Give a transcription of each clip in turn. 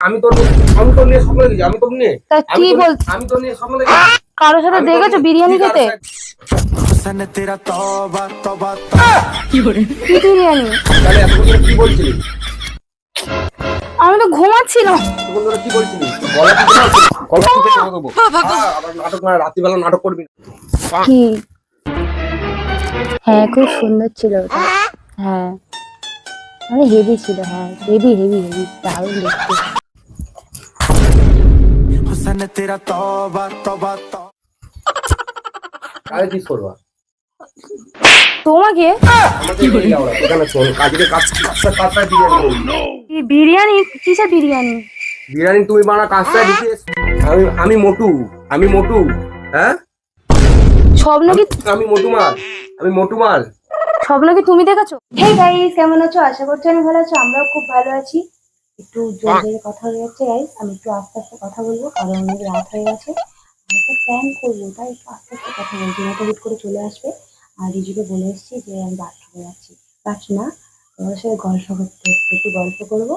আমি তোর আমি তোর নিয়ে স্বপ্ন দেখেছি, আমি তোর নিয়ে তা কি বলছ? আমি তোর নিয়ে স্বপ্ন দেখেছি। কারোর সাথে দেখেছো বিরিয়ানি খেতে? কি বিরিয়ানি? তাহলে এতক্ষণ ধরে কি বলছিলি? আমি তো ঘুমাচ্ছিলাম। এতক্ষণ ধরে কি বলছিলি? গলা টিপে গলা টিপে কথা দেবো। আবার নাটক না, রাত্রিবেলা নাটক করবি না। কি? হ্যাঁ, খুব সুন্দর ছিল ওটা। হ্যাঁ, মানে হেভি ছিল। হ্যাঁ, হেভি হেভি হেভি, দারুণ দেখতে। কারে কিস করবা? তোমাকে? আমাকে নিয়ে যাও না। এখানে শোন, কাজকে কাজটা বিরিয়ানি করবি। কি বিরিয়ানি? কিসের বিরিয়ানি? বিরিয়ানি তুমি বানা, কাজটা দিতে। আমি মোটু, আমি মোটু। হ্যাঁ, স্বপ্ন কি? আমি মোটু মাল, আমি মোটু মাল। স্বপ্ন কি তুমি দেখেছো? হে গাইস, কেমন আছো? আশা করছি আমি ভালো আছি। আমরাও খুব ভালো আছি। একটু জোরে জোরে কথা হয়ে যাচ্ছে গাইস, আমি একটু আস্তে আস্তে কথা বলবো কারণ অনেক রাত হয়ে গেছে। আমি একটা প্ল্যান করবো, তাই একটু আস্তে আস্তে কথা বলছি, নয়তো হুট করে চলে আসবে। আর রিজুকে বলে এসেছি যে আমি বাথরুমে যাচ্ছি। বাট না, তোমাদের সাথে গল্প করতে এসেছি, একটু গল্প করবো।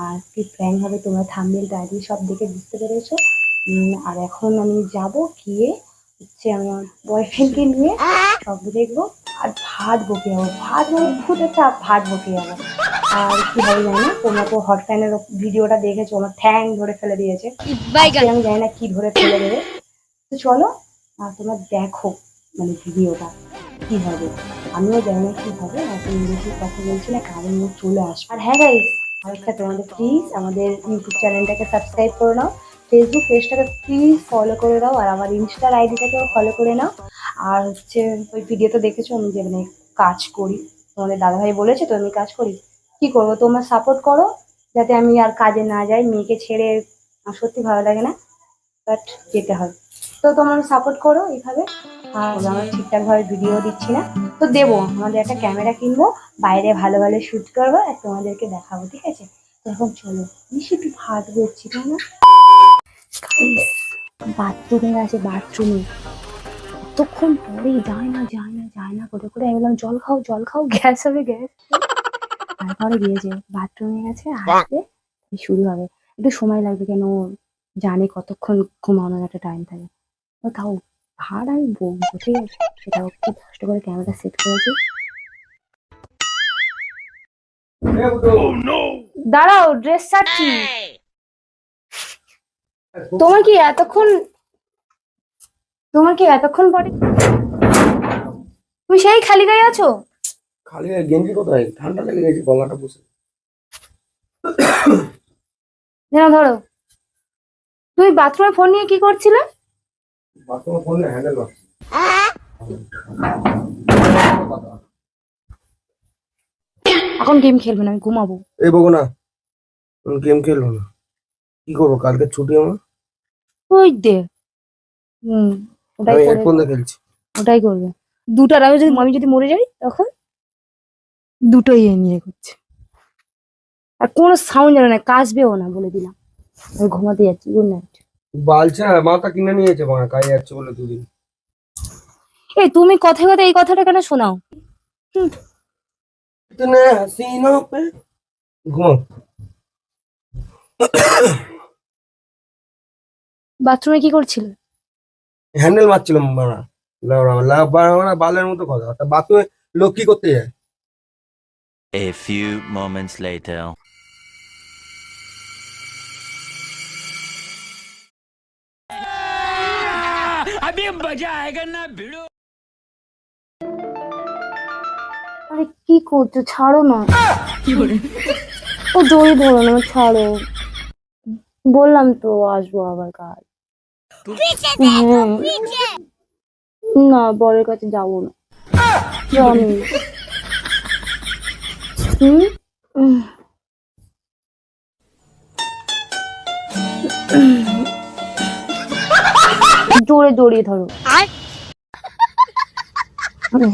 আর কি প্ল্যান হবে তোমরা থাম্বনেল টাইটেল সব দেখে বুঝতে পেরেছো। আর এখন আমি যাব, গিয়ে হচ্ছে আমি আমার বয়ফ্রেন্ডকে নিয়ে সব দেখবো। আর ভাত বকে যাবো, ভাত মানে ভূত একটা ভাত বকে যাবো। আর কি হবে জানি না, তোমরা তো হট ফ্যানের ভিডিওটা দেখেছো, আমার ঠ্যাং ধরে ফেলে দিয়েছে। আজকে আমি জানি না কি ধরে ফেলে দেবে। তো চলো, তোমরা দেখো মানে ভিডিওটা কি হবে। আমিও জানি না কি হবে, এখন বেশি কথা বলছি না কারণ ও চলে আসবে। আর হ্যাঁ গাইস, আরেকটা তোমাদের প্লিজ আমাদের ইউটিউব চ্যানেলটাকে সাবস্ক্রাইব করে নাও, ফেসবুক পেজটাকে প্লিজ ফলো করে দাও, আর আমার ইনস্টার আইডিটাকেও ফলো করে নাও। আর হচ্ছে ওই ভিডিওতে দেখেছো আমি যে মানে কাজ করি, তোমাদের দাদাভাই বলেছে তো আমি কাজ করি। কি করবো, তোমরা সাপোর্ট করো যাতে আমি আর কাজে না যাই। মেয়েকে ছেড়ে আমার সত্যি ভালো লাগে না, বাট যেতে হবে। তো তোমরা সাপোর্ট করো এইভাবে। আর আমরা ঠিকঠাক ভাবে ভিডিও দিচ্ছি না, তো দেবো। আমাদের একটা ক্যামেরা কিনবো, বাইরে ভালো ভালো শুট করবো আর তোমাদেরকে দেখাবো, ঠিক আছে? তো এখন চলো, বেশি একটু ভাত করছি তাই না? বাথরুমে আছে, বাথরুমে কতক্ষণ পরেই যায় না যায় না যায় না করে করে আমি বললাম জল খাও জল খাও, গ্যাস হবে গ্যাস। তারপরে গিয়েছে, বাথরুমে গেছে, আসবে শুরু হবে। একটু সময় লাগবে, কেন ও জানে কতক্ষণ ঘুমানোর একটা টাইম থাকে। ও তাও ভাড় আমি বলবো, ঠিক আছে? সেটাও খুব কষ্ট করে ক্যামেরা সেট করেছি। দাঁড়াও, ড্রেস ছাড়ছি। তোমার কি এতক্ষণ তোমার কি এতক্ষণ পরে তুমি সেই খালি গায়ে আছো? খালি গেঞ্জি কোথায়? ঠান্ডা লেগে গেছে, গলাটা বসে। ধরো ধরো, তুমি বাথরুমে ফোন নিয়ে কি করছিলে? বাথরুমে ফোন হ্যান্ডেল মারছি। এখন গেম খেলবে না, আমি ঘুমাবো। এই বকো না, আমি গেম খেলবো না। কি করবো, কালকে ছুটি আমার। ওই দে, হুম, ওটাই আমি করে, হেডফোন দিয়ে খেলছি। ওটাই করবে। দুটার আমি যদি মরে যাই তখন দুটোই এ নিয়ে করছে। আর কোনো সাউন্ড জানে না, কাশবেও না, বলে দিলাম। আমি ঘুমাতে যাচ্ছি, গুড নাইট। বালছা মাথা কিনে নিয়েছে, মা কাজে যাচ্ছে বলে দুদিন। এই তুমি কথায় কথায় এই কথাটা কেন শোনাও? হুম, ইতনে হাসিনো পে ঘুমাও। বাথরুমে কি করছিলে? হ্যান্ডেল মারছিলাম মারা। বালের মতো কথা, তা বাথরুমে লোক কি করতে যায়? A few moments later. अभी मजा आएगा ना भिड़ो। আরে কি করছো, ছাড়ো না। ও জড়ি ধরো না, ছাড়ো। বললাম তো আসবো আবার কাল। হ্যাঁ, না বরের কাছে যাবো না, জানি। হুম, উম, জোরে জড়িয়ে ধরো।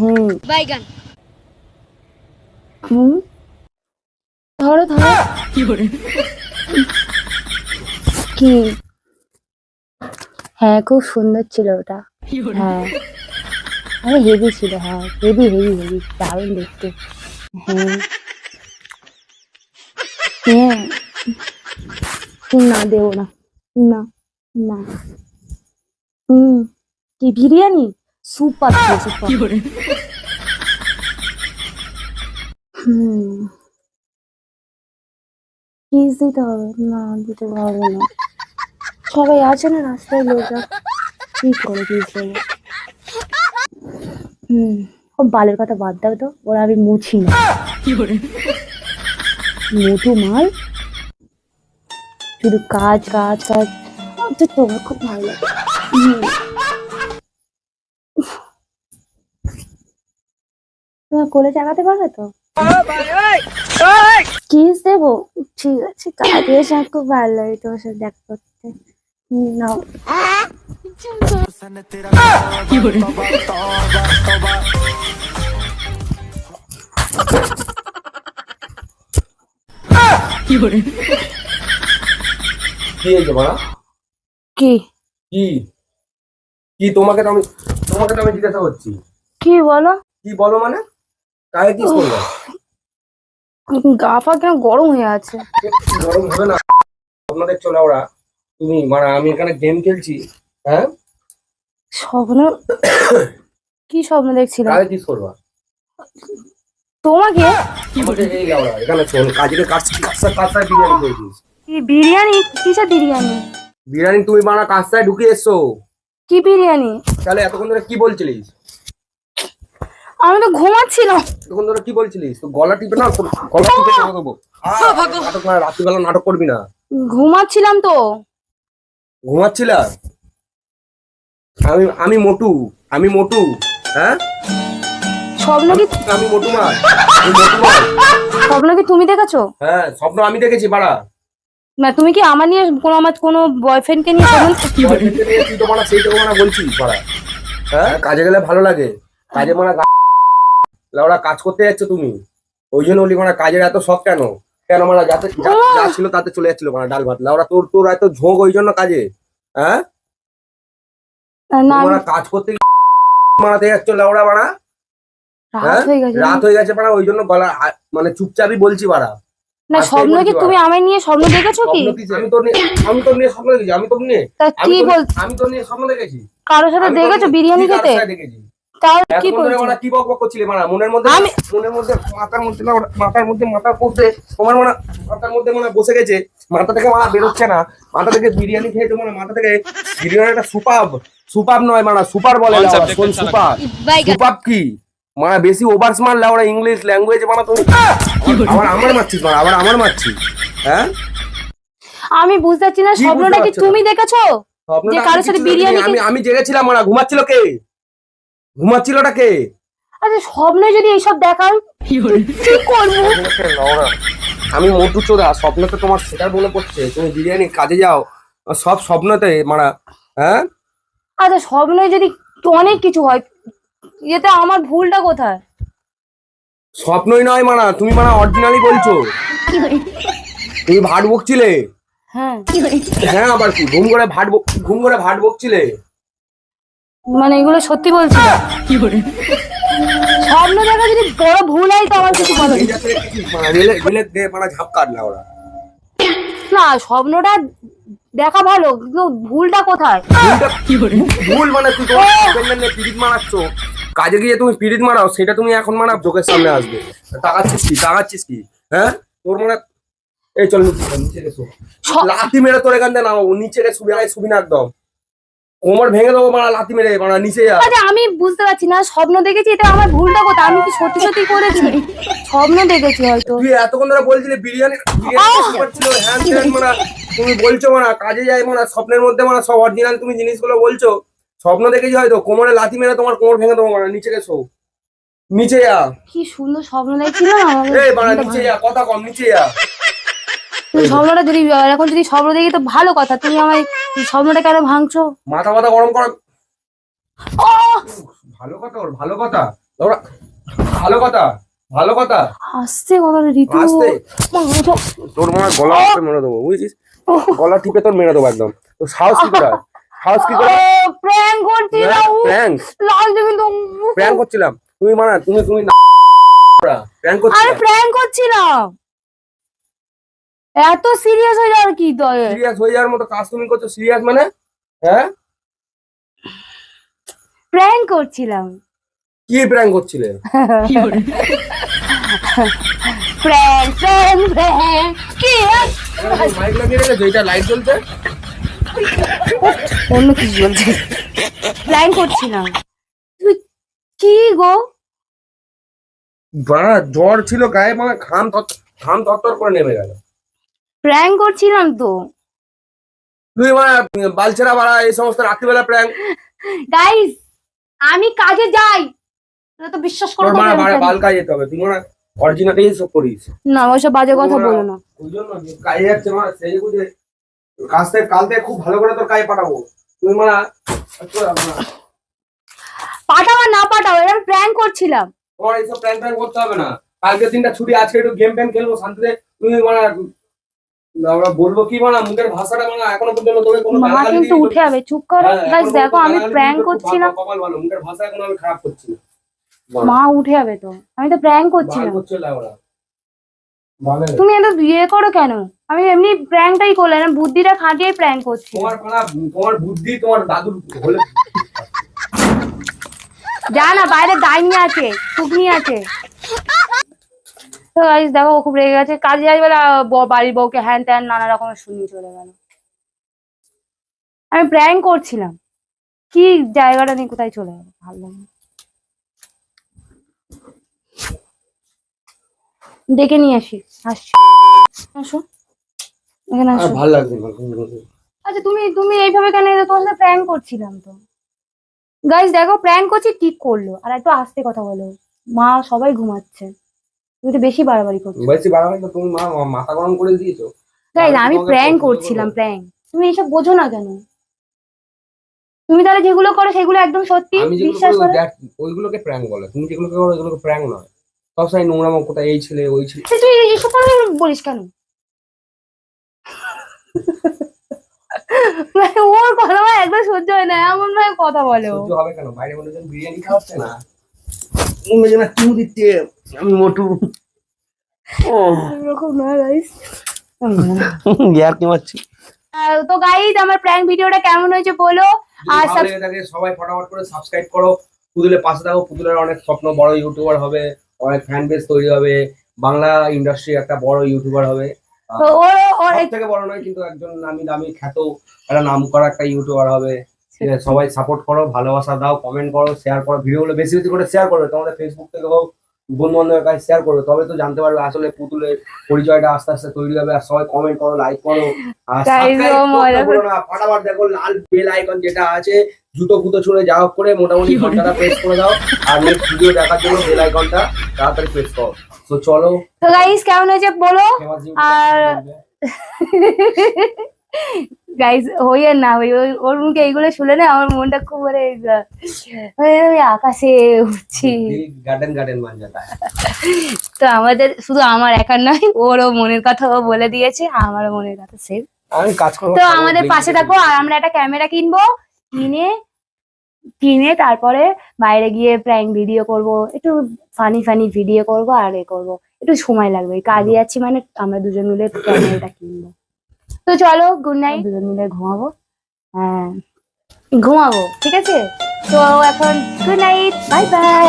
হুম হুম, ধরো ধরো। কি? হ্যাঁ, খুব সুন্দর ছিল ওটা। হ্যাঁ, আরে হেভি ছিল। হ্যাঁ, হেভি হেভি হেভি, দারুণ দেখতে। হ্যাঁ হ্যাঁ, না দেবো না। না না। কি বিরিয়ানি? Super super. কিস দিতে হবে? না দিতে পারবো না। সবাই আছে না রাস্তায় লোকরা, কি করে কিস দেবো? ও বালের কথা বাদ দাও তো, ওরা আমি মুছি না। মোটু মাল, শুধু কাজ কাজ কাজ। তো তোমার খুব ভালো লাগে। তোমার কোলে চাগাতে পারবে তো? কিস দেবো? ঠিক আছে, কাজে এসে আমার খুব ভালো লাগে তোমার সাথে দেখা করতে। নাও। কি হয়েছে মারা? কি কি কি তোমাকে তো আমি জিজ্ঞাসা করছি। কি বলো? কি বলো মানে? কাকে কিস করবে? গা পা কেন গরম হয়ে আছে? গরম হবে না? আপনাদের চলে ওরা, তুমি মানে আমি এখানে গেম খেলছি। হ্যাঁ, স্বপ্ন? কি স্বপ্ন দেখছিলাম? কাকে কিস করবা? তোমাকে? আমাকে এই লাউড়া এখানে শোন, কাজকে কাজটায় বিরিয়ানি করে দিস। কি বিরিয়ানি? কিসের বিরিয়ানি? বিরিয়ানি তুমি বানা কাজটায় ঢুকে এসছো। কি বিরিয়ানি? তাহলে এতক্ষণ ধরে কি বলছিলিস? আমি তো ঘুমাচ্ছিলাম। এতক্ষণ ধরে কি বলছিলিস? তো গলা টিপে না, গলা টিপে ছেড়ে দেবো। নাটক না, রাত্রিবেলা নাটক করবি না। ঘুমাচ্ছিলাম তো। ঘুমাচ্ছিলা? আমি মোটু। হ্যাঁ, স্বপ্ন কি? আমি মোটু মাল, আমি মোটু মাল। স্বপ্ন কি তুমি দেখেছো? হ্যাঁ, স্বপ্ন আমি দেখেছি বাড়া। না তুমি কি আমার নিয়ে আমার কোনো বয়ফ্রেন্ডকে নিয়ে স্বপ্ন? তুই তো মানা সেইটা মানা বলছিস বাড়া। হ্যাঁ, কাজে গেলে ভালো লাগে, কাজে মানা ওরা কাজ করতে যাচ্ছ তুমি, ওই জন্য বলি মানে কাজের এত শখ কেন? কেন মানে যাতে যা ছিল তাতে চলে যাচ্ছিল মানে ডাল ভাত লাউরা, তোর এত ঝোঁক ওই জন্য কাজে? হ্যাঁ, না মানে কাজ করতে মারাতে যাচ্ছ লাউরা বাড়া। হ্যাঁ, রাত হয়ে গেছে বাড়া, ওই জন্য গলা মানে চুপচাপই বলছি বাড়া। না স্বপ্ন কি তুমি আমায় নিয়ে স্বপ্ন দেখেছো কি? আমি তোর নিয়ে স্বপ্ন দেখেছি, আমি তোর নিয়ে স্বপ্ন দেখেছি। কারোর সাথে দেখেছো বিরিয়ানি খেতে? দেখেছি। তাও কি এতক্ষণ ধরে বলছো? ওরা কি বকবক করছিলে মারা? মনের মধ্যে মাথার মধ্যে তোমার মানে মাথার মধ্যে মানে বসে গেছে, মাথা থেকে মারা বেরোচ্ছে না। মাথা থেকে বিরিয়ানি খেয়ে তোমার মাথা থেকে বিরিয়ানিটা সুপাব নয় মারা, সুপার বলে। সুপাব কি মানে বেশি ওভার স্মার্ট লাউরা, ইংলিশ ল্যাঙ্গুয়েজ মানে তুমি আবার আমার মারছিস মারা, আবার আমার মারছিস। হ্যাঁ, আমি বুঝতে পারছি না স্বপ্নটা কি তুমি দেখেছো? যে কারোর সাথে বিরিয়ানি আমি জেগেছিলাম মারা, ঘুমাচ্ছিলটা কে? আচ্ছা স্বপ্নে যদি এইসব দেখান কি করবো? আমি মোটু চোদা, স্বপ্নতে তোমার সেটার বলে পড়ছে, তুমি বিরিয়ানি কাজে যাও সব স্বপ্নতে মারা। হ্যাঁ, আচ্ছা স্বপ্নে যদি অনেক কিছু হয়, এতে আমার ভুলটা কোথায়? স্বপ্নই নয় মারা, তুমি মারা অরিজিনালি বলছো। তুমি ভাট বকছিলে। হ্যাঁ হ্যাঁ, আবার কি ঘুম করে ভাট বকছিলে? মানে এগুলো সত্যি বলছি। স্বপ্ন দেখা যদি বড় ভুল হয় তো আমার কিছু বলো ঝাপ কাটলা ওরা। না, স্বপ্নটা দেখা ভালো কিন্তু ভুলটা কোথায়? ভুল মানে তুই পিরিত মারাচ্ছ, কাজে গিয়ে তুমি পিরিত মারাও, সেটা তুমি এখন মারা চোখের সামনে আসবে। তাকাচ্ছিস কি? হ্যাঁ, তোর মানে এই চল নিচে গেছো, লাথি মেরে তোর এখান থেকে নাও, নিচে গে শুবি না একদম, কোমর ভেঙে দেবো মারা লাথি মেরে মারা, নিচে যা। আরে আমি বুঝতে পারছি না, স্বপ্ন দেখেছি, এটা আমার ভুলটা কোথায়? আমি কি সত্যি সত্যি করেছি? স্বপ্ন দেখেছি হয়তো। তুই এতক্ষণ ধরে বলছিলি বিরিয়ানি ছিল হ্যান্ড মানে, তুমি বলছো মানে কাজে যায় মানে স্বপ্নের মধ্যে মানে সব অরিজিনাল তুমি জিনিসগুলো বলছো। স্বপ্ন দেখেছি হয়তো, কোমরে লাথি মেরে তোমার কোমর ভেঙে দেবো মানে, নিচে গেছো, নিচে যা। কি সুন্দর স্বপ্ন দেখছিলাম। এই মানে নিচে যা, কথা কম, নিচে যা। স্বপ্নটা যদি এখন যদি স্বপ্ন দেখি তো ভালো কথা, তুমি আমায় স্বপ্নটা কেন ভাঙছো? মাথা গরম কর। ভালো কথা ওর, ভালো কথা ওরা, ভালো কথা আস্তে কথা ঋতু। তোর মনে গলা টিপে মেরে দেবো, বুঝছিস? গলা টিপে তোর মেরে দেবো একদম। তোর সাহস কি করে? প্র্যাঙ্ক করছিলাম। প্র্যাঙ্ক করছিলাম? তুমি মানে তুমি প্র্যাঙ্ক করছিলাম। এত সিরিয়াস হয়ে যাওয়ার কি দয়ে? সিরিয়াস হয়ে যাওয়ার মতো কাজ তুমি করছো? সিরিয়াস মানে? হ্যাঁ, প্র্যাঙ্ক করছিলাম। কি প্র্যাঙ্ক করছিলে? প্র্যাঙ্ক প্র্যাঙ্ক প্র্যাঙ্ক কি? মাইক লাগিয়ে রেখেছো, এটা লাইট জ্বলছে। অন্য কিছু বলছে। প্র্যাঙ্ক করছিলাম। তুই কি গো? বাড়া জ্বর ছিল গায়ে, মানে ঘাম থরথর করে নেমে গেল। প্র্যাঙ্ক করছিলাম তো তুই মানে বালছেরা বাড়া এই সমস্ত রাত্রিবেলা প্র্যাঙ্ক। গাইস, আমি কাজে যাই, তোরা তো বিশ্বাস করো তোর না। মানে বাল কাজে যেতে হবে, তুই মানে অরিজিনালি সব করিস না, ওইসব বাজে কথা বলো না। ওই জন্য কাজে যাচ্ছে মানে সেই বুঝে কাল থেকে খুব ভালো করে তোর কাজে পাঠাবো। তুই মানে পাঠাও না পাঠাও, এরকম প্র্যাঙ্ক করছিলাম। তোমার এইসব প্ল্যান করতে হবে না। কালকের দিনটা ছুটি, আজকে একটু গেম ফেম খেলবো শান্তিতে। তুমি মানে আমরা বলবো কি মানে মুখের ভাষাটা মানে এখনো পর্যন্ত তোকে কোনো মা কিন্তু উঠে যাবে, চুপ করো। গাইস দেখো, আমি প্র্যাঙ্ক করছিলাম। কপাল ভালো, মুখের ভাষা এখন আমি খারাপ করছি না। মা উঠে যাবে তো, আমি তো প্র্যাঙ্ক করছিলাম। মানে তুমি এত বিয়ে করো কেন? আমি এমনি প্র্যাঙ্কটাই করলাম, বুদ্ধিটা খাটিয়ে প্র্যাঙ্ক করছি। তোমার বুদ্ধি তোমার দাদুর হলে যা না, বাইরে ডাইনি আছে, শুকনি আছে। তো গাইস দেখো, ও খুব রেগে গেছে। কাজে যাই বলে বাড়ির বউকে হ্যান ত্যান নানা রকমের শুনিয়ে চলে গেল। আমি প্র্যাঙ্ক করছিলাম, কি জায়গাটা নিয়ে কোথায় চলে গেল, ভালো লাগে না। ডেকে নিয়ে আসি, আসছি। আসো এখানে আসো। ভালো লাগছে না। আচ্ছা তুমি তুমি এইভাবে কেন এলে? তোমার সাথে প্র্যাঙ্ক করছিলাম তো। গাইস দেখো, প্র্যাঙ্ক করছি ঠিক করলো। আর একটু আস্তে কথা বলো, মা সবাই ঘুমাচ্ছে। তুমি তো বেশি বাড়াবাড়ি করছো। বেশি বাড়াবাড়ি তো তুমি মাথা গরম করে দিয়েছো। গাইস আমি প্র্যাঙ্ক করছিলাম, প্র্যাঙ্ক। তুমি এসব বোঝো না কেন? তুমি তাহলে যেগুলো করো সেগুলো একদম সত্যি আমি যেগুলো বিশ্বাস করো। ওইগুলোকে প্র্যাঙ্ক বলে, তুমি যেগুলো করো ওইগুলোকে প্র্যাঙ্ক নয়। সবসময় নোংরামো কোথায় এই ছেলে ওই ছেলে। তুই এসব বলিস কেন? ওর কথা আমার একবার সহ্য হয় না, এমন ভাবে কথা বলো। সহ্য হবে কেন? বাইরে বলে যখন বিরিয়ানি খাওয়াচ্ছে না, মনে যেন চুমু দিচ্ছে। আমি মোটু এরকম না গাইস। ইয়ার কি মারছি। তো গাইস, আমার প্র্যাঙ্ক ভিডিওটা কেমন হয়েছে বলো। আর ভালো লেগে থাকে সবাই ফটাফট করে সাবস্ক্রাইব করো। পুতুলের পাশে থাকো। পুতুলের অনেক স্বপ্ন, বড় ইউটিউবার হবে, অনেক ফ্যান বেস তৈরি হবে, বাংলা ইন্ডাস্ট্রি একটা বড় ইউটিউবার হবে। তো ওর সব থেকে বড় নয় কিন্তু একজন নামি দামি খ্যাত একটা নাম করা একটা ইউটিউবার হবে। ঠিক আছে, সবাই সাপোর্ট করো, ভালোবাসা দাও, কমেন্ট করো, শেয়ার করো, ভিডিওগুলো বেশি বেশি করে শেয়ার করবে। তোমাদের ফেসবুক থেকে হোক, বন্ধু বান্ধবের কাছে শেয়ার করবে, তবে তো জানতে পারবে আসলে পুতুলের পরিচয়টা আস্তে আস্তে তৈরি হবে। আর সবাই কমেন্ট করো, লাইক করো, আর সাবস্ক্রাইব করতে ভুলো না। ফাটাফাট দেখো লাল বেল আইকন যেটা আছে, জুতো ফুতো ছুঁড়ে যা হোক করে মোটামুটি ঘন্টাটা প্রেস করে দাও। আর নেক্সট ভিডিও দেখার জন্য বেল আইকনটা তাড়াতাড়ি প্রেস করো। তো চলো তো গাইস কেমন হয়েছে বলো। আর গাইস হইয়ের না ওই ওর মুখে এইগুলো শুনে না আমার মনটা খুব মানে আকাশে উঠছি। গার্ডেন গার্ডেন মান যাতা। তো আমাদের শুধু আমার একার নয়, ওরও মনের কথা ও বলে দিয়েছে, আমারও মনের কথা সেম। আমি কাজ করব। তো আমাদের পাশে থাকো। আর আমরা একটা ক্যামেরা কিনবো, কিনে তারপরে বাইরে গিয়ে প্র্যাঙ্ক ভিডিও করব, একটু ফানি ফানি ভিডিও করব। আর করবো একটু সময় লাগবে, কাজে যাচ্ছি মানে আমরা দুজন মিলে ক্যামেরাটা কিনবো। তো চলো, গুড নাইট। দুজন মিলে ঘুমাবো। হ্যাঁ ঘুমাবো, ঠিক আছে। তো এখন গুড নাইট, বাই বাই।